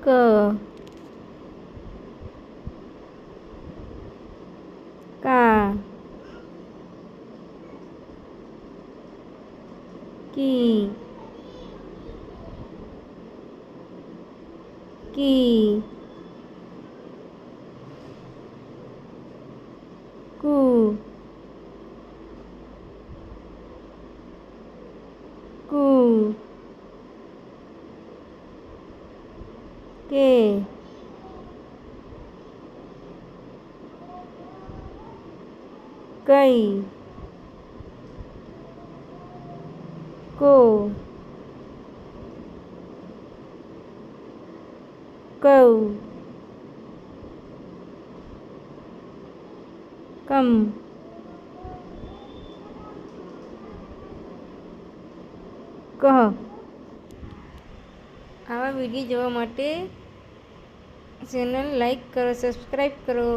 ક કા કી કી કુ કુ કે કઈ કો કૌ કમ કહ। આવા વિડીયો જોવા માટે ચેનલ લાઈક કરો, સબસ્ક્રાઈબ કરો।